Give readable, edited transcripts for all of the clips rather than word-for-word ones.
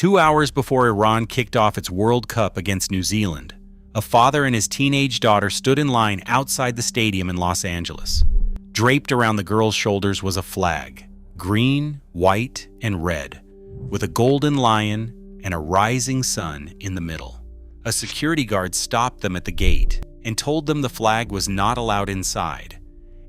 2 hours before Iran kicked off its World Cup against New Zealand, a father and his teenage daughter stood in line outside the stadium in Los Angeles. Draped around the girl's shoulders was a flag, green, white, and red, with a golden lion and a rising sun in the middle. A security guard stopped them at the gate and told them the flag was not allowed inside,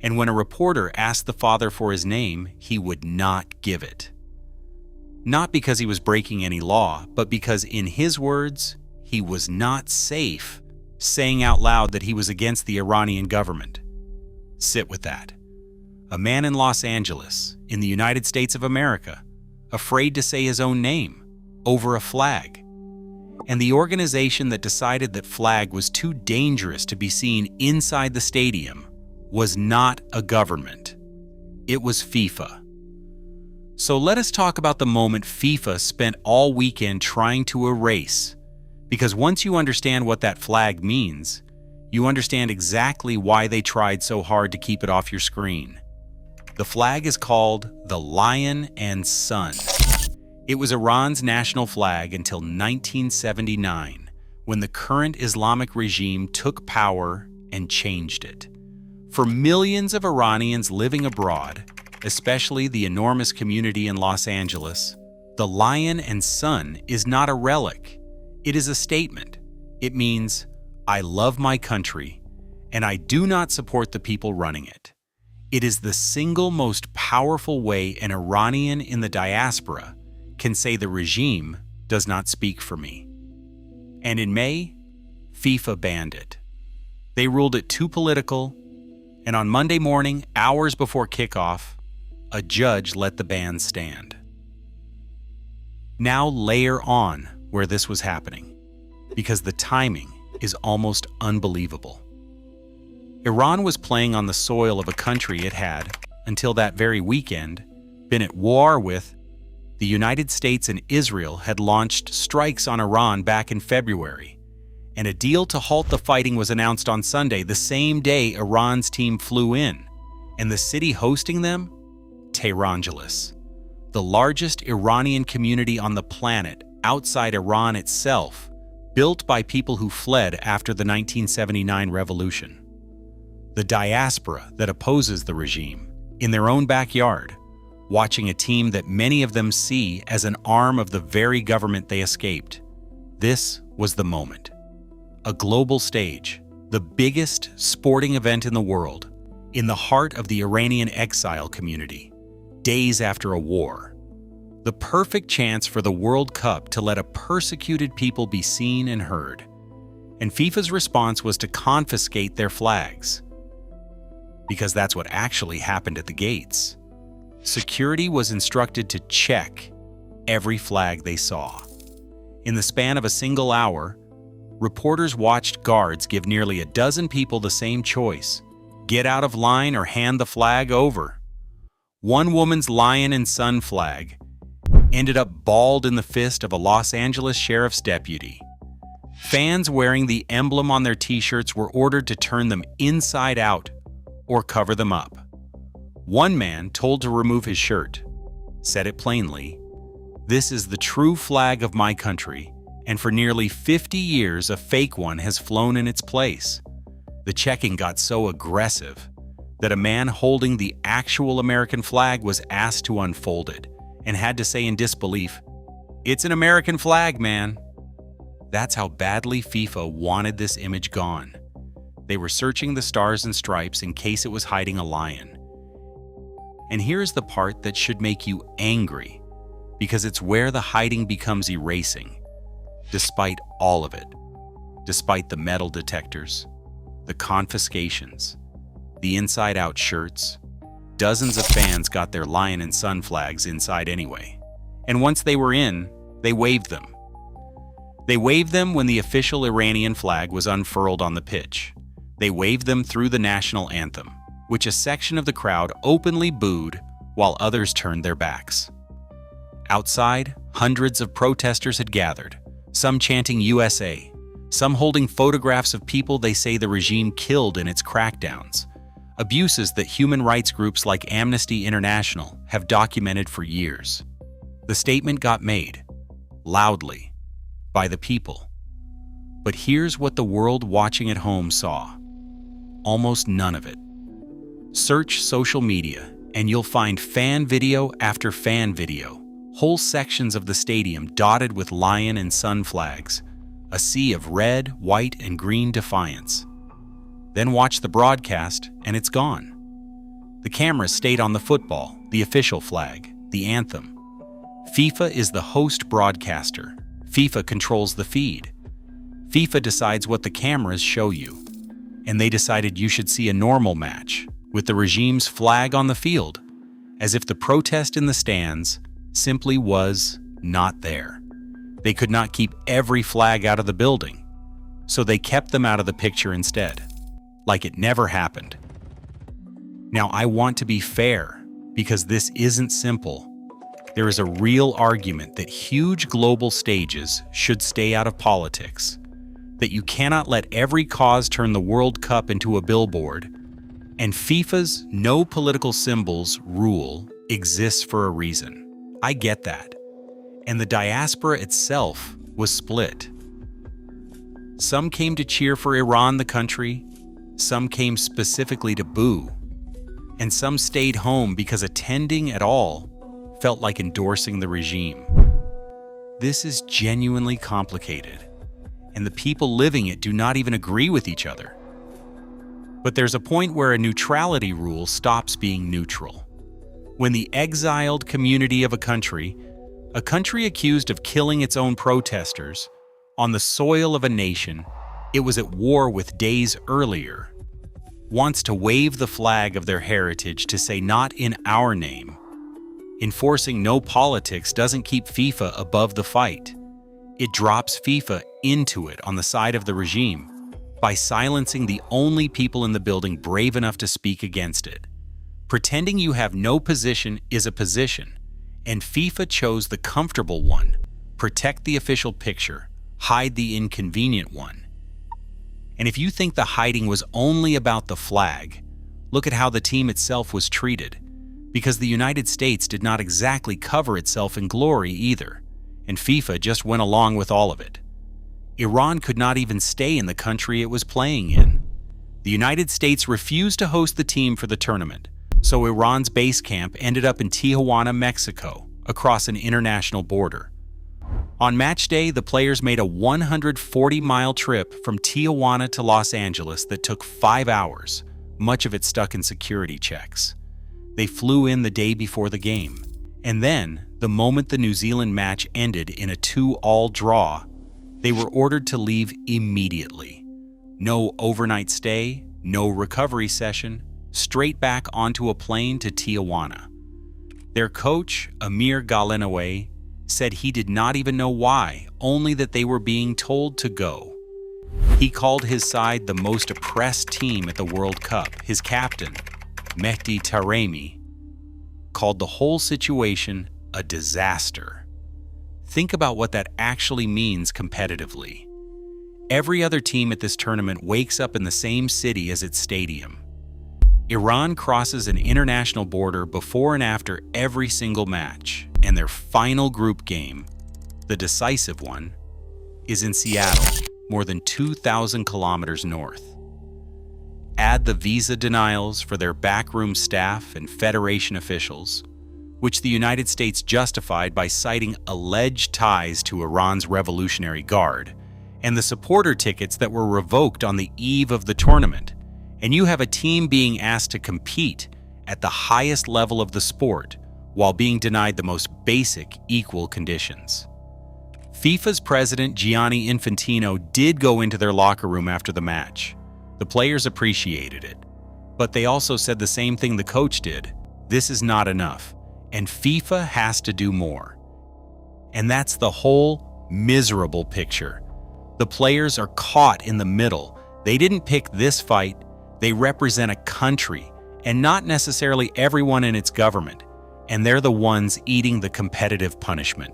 and when a reporter asked the father for his name, he would not give it. Not because he was breaking any law, but because, in his words, he was not safe saying out loud that he was against the Iranian government. Sit with that. A man in Los Angeles, in the United States of America, afraid to say his own name over a flag. And the organization that decided that flag was too dangerous to be seen inside the stadium was not a government. It was FIFA. So let us talk about the moment FIFA spent all weekend trying to erase. Because once you understand what that flag means, you understand exactly why they tried so hard to keep it off your screen. The flag is called the Lion and Sun. It was Iran's national flag until 1979, when the current Islamic regime took power and changed it. For millions of Iranians living abroad, especially the enormous community in Los Angeles, the Lion and Sun is not a relic. It is a statement. It means, I love my country, and I do not support the people running it. It is the single most powerful way an Iranian in the diaspora can say the regime does not speak for me. And in May, FIFA banned it. They ruled it too political, and on Monday morning, hours before kickoff, a judge let the ban stand. Now layer on where this was happening, because the timing is almost unbelievable. Iran was playing on the soil of a country it had, until that very weekend, been at war with. The United States and Israel had launched strikes on Iran back in February, and a deal to halt the fighting was announced on Sunday, the same day Iran's team flew in, and the city hosting them? Tehrangeles, the largest Iranian community on the planet outside Iran itself, built by people who fled after the 1979 revolution. The diaspora that opposes the regime, in their own backyard, watching a team that many of them see as an arm of the very government they escaped. This was the moment. A global stage, the biggest sporting event in the world, in the heart of the Iranian exile community, days after a war. The perfect chance for the World Cup to let a persecuted people be seen and heard. And FIFA's response was to confiscate their flags. Because that's what actually happened at the gates. Security was instructed to check every flag they saw. In the span of a single hour, reporters watched guards give nearly a dozen people the same choice: get out of line or hand the flag over. One woman's Lion and Sun flag ended up balled in the fist of a Los Angeles sheriff's deputy. Fans wearing the emblem on their t-shirts were ordered to turn them inside out or cover them up. One man, told to remove his shirt, said it plainly, "This is the true flag of my country, and for nearly 50 years a fake one has flown in its place." The checking got so aggressive that a man holding the actual American flag was asked to unfold it and had to say in disbelief, "It's an American flag, man." That's how badly FIFA wanted this image gone. They were searching the stars and stripes in case it was hiding a lion. And here's the part that should make you angry, because it's where the hiding becomes erasing. Despite all of it, despite the metal detectors, the confiscations, the inside-out shirts, dozens of fans got their Lion and Sun flags inside anyway. And once they were in, they waved them. They waved them when the official Iranian flag was unfurled on the pitch. They waved them through the national anthem, which a section of the crowd openly booed while others turned their backs. Outside, hundreds of protesters had gathered, some chanting USA, some holding photographs of people they say the regime killed in its crackdowns, abuses that human rights groups like Amnesty International have documented for years. The statement got made. loudly, by the people. But here's what the world watching at home saw. Almost none of it. Search social media, and you'll find fan video after fan video, whole sections of the stadium dotted with lion and sun flags, a sea of red, white, and green defiance. Then watch the broadcast, and it's gone. The camera stayed on the football, the official flag, the anthem. FIFA is the host broadcaster. FIFA controls the feed. FIFA decides what the cameras show you. And they decided you should see a normal match, with the regime's flag on the field, as if the protest in the stands simply was not there. They could not keep every flag out of the building, so they kept them out of the picture instead, like it never happened. Now, I want to be fair, because this isn't simple. There is a real argument that huge global stages should stay out of politics, that you cannot let every cause turn the World Cup into a billboard, and FIFA's no political symbols rule exists for a reason. I get that. And the diaspora itself was split. Some came to cheer for Iran, the country, some came specifically to boo, and some stayed home because attending at all felt like endorsing the regime. This is genuinely complicated, and the people living it do not even agree with each other. But there's a point where a neutrality rule stops being neutral. When the exiled community of a country accused of killing its own protesters, on the soil of a nation it was at war with days earlier, wants to wave the flag of their heritage to say not in our name. Enforcing no politics doesn't keep FIFA above the fight. It drops FIFA into it on the side of the regime by silencing the only people in the building brave enough to speak against it. Pretending you have no position is a position, and FIFA chose the comfortable one: protect the official picture, hide the inconvenient one. And if you think the hiding was only about the flag, look at how the team itself was treated, because the United States did not exactly cover itself in glory either, and FIFA just went along with all of it. Iran could not even stay in the country it was playing in. The United States refused to host the team for the tournament, so Iran's base camp ended up in Tijuana, Mexico, across an international border. On match day, the players made a 140-mile trip from Tijuana to Los Angeles that took 5 hours, much of it stuck in security checks. They flew in the day before the game, and then, the moment the New Zealand match ended in a 2-all draw, they were ordered to leave immediately. No overnight stay, no recovery session, straight back onto a plane to Tijuana. Their coach, Amir Galenoe, said he did not even know why, only that they were being told to go. He called his side the most oppressed team at the World Cup. His captain, Mehdi Taremi, called the whole situation a disaster. Think about what that actually means competitively. Every other team at this tournament wakes up in the same city as its stadium. Iran crosses an international border before and after every single match, and their final group game, the decisive one, is in Seattle, more than 2,000 kilometers north. Add the visa denials for their backroom staff and Federation officials, which the United States justified by citing alleged ties to Iran's Revolutionary Guard, and the supporter tickets that were revoked on the eve of the tournament, and you have a team being asked to compete at the highest level of the sport while being denied the most basic equal conditions. FIFA's president Gianni Infantino did go into their locker room after the match. The players appreciated it, but they also said the same thing the coach did: this is not enough, and FIFA has to do more. And that's the whole miserable picture. The players are caught in the middle. They didn't pick this fight. They represent a country, and not necessarily everyone in its government, and they're the ones eating the competitive punishment.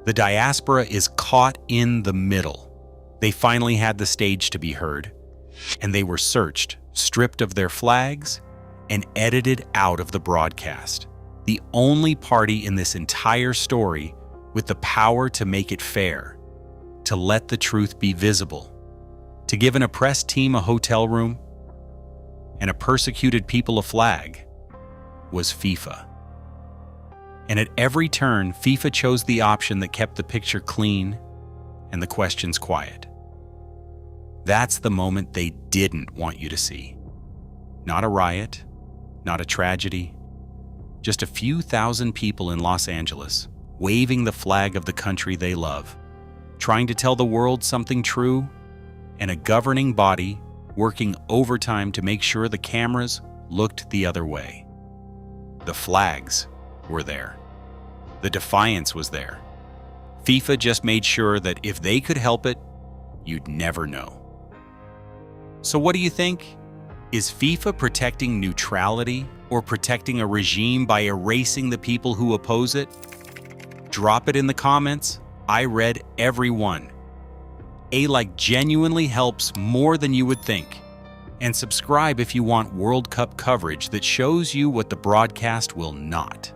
The diaspora is caught in the middle. They finally had the stage to be heard, and they were searched, stripped of their flags, and edited out of the broadcast. The only party in this entire story with the power to make it fair, to let the truth be visible, to give an oppressed team a hotel room and a persecuted people a flag, was FIFA. And at every turn, FIFA chose the option that kept the picture clean and the questions quiet. That's the moment they didn't want you to see. Not a riot, not a tragedy, just a few thousand people in Los Angeles waving the flag of the country they love, trying to tell the world something true, and a governing body working overtime to make sure the cameras looked the other way. The flags were there. The defiance was there. FIFA just made sure that if they could help it, you'd never know. So what do you think? Is FIFA protecting neutrality or protecting a regime by erasing the people who oppose it? Drop it in the comments. I read every one. A like genuinely helps more than you would think. And subscribe if you want World Cup coverage that shows you what the broadcast will not.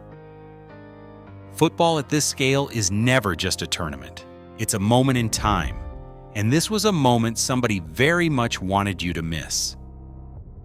Football at this scale is never just a tournament. It's a moment in time. And this was a moment somebody very much wanted you to miss.